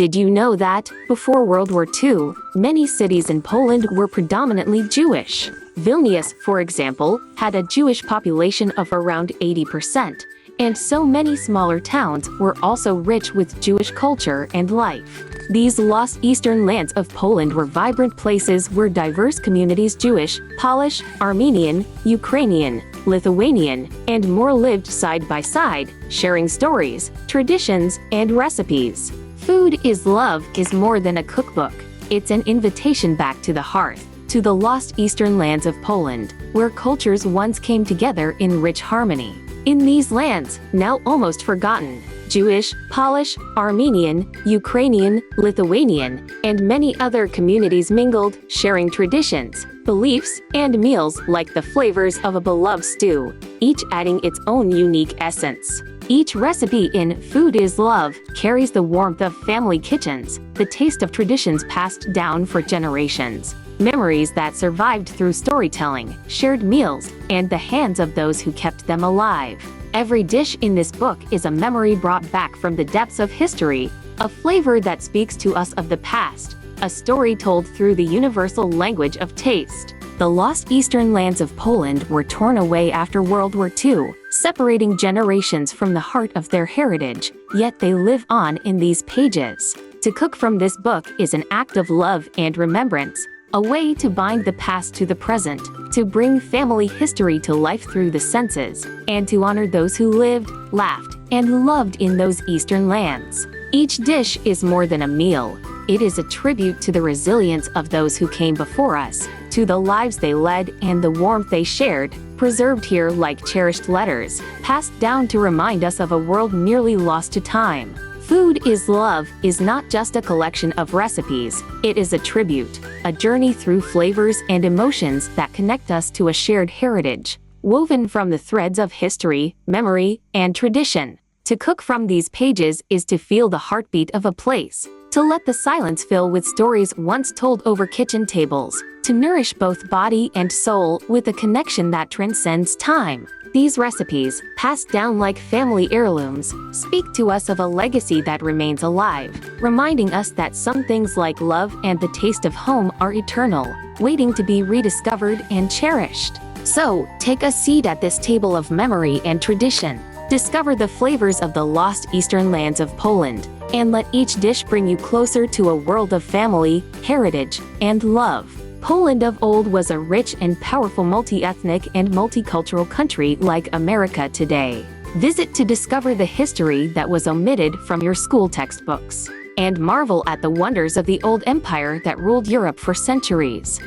Did you know that, before World War II, many cities in Poland were predominantly Jewish? Vilnius, for example, had a Jewish population of around 80%, and so many smaller towns were also rich with Jewish culture and life. These lost eastern lands of Poland were vibrant places where diverse communities Jewish, Polish, Armenian, Ukrainian, Lithuanian, and more lived side by side, sharing stories, traditions, and recipes. Food is Love is more than a cookbook. It's an invitation back to the hearth, to the lost eastern lands of Poland, where cultures once came together in rich harmony. In these lands, now almost forgotten, Jewish, Polish, Armenian, Ukrainian, Lithuanian, and many other communities mingled, sharing traditions, beliefs, and meals like the flavors of a beloved stew, each adding its own unique essence. Each recipe in Food is Love carries the warmth of family kitchens, the taste of traditions passed down for generations, memories that survived through storytelling, shared meals, and the hands of those who kept them alive. Every dish in this book is a memory brought back from the depths of history, a flavor that speaks to us of the past, a story told through the universal language of taste. The lost eastern lands of Poland were torn away after World War II, separating generations from the heart of their heritage, yet they live on in these pages. To cook from this book is an act of love and remembrance, a way to bind the past to the present, to bring family history to life through the senses, and to honor those who lived, laughed, and loved in those eastern lands. Each dish is more than a meal. It is a tribute to the resilience of those who came before us, to the lives they led and the warmth they shared, preserved here like cherished letters, passed down to remind us of a world nearly lost to time. Food is Love is not just a collection of recipes, it is a tribute, a journey through flavors and emotions that connect us to a shared heritage, woven from the threads of history, memory, and tradition. To cook from these pages is to feel the heartbeat of a place, to let the silence fill with stories once told over kitchen tables, to nourish both body and soul with a connection that transcends time. These recipes, passed down like family heirlooms, speak to us of a legacy that remains alive, reminding us that some things like love and the taste of home are eternal, waiting to be rediscovered and cherished. So, take a seat at this table of memory and tradition. Discover the flavors of the lost eastern lands of Poland, and let each dish bring you closer to a world of family, heritage, and love. Poland of old was a rich and powerful multi-ethnic and multicultural country like America today. Visit to discover the history that was omitted from your school textbooks, and marvel at the wonders of the old empire that ruled Europe for centuries.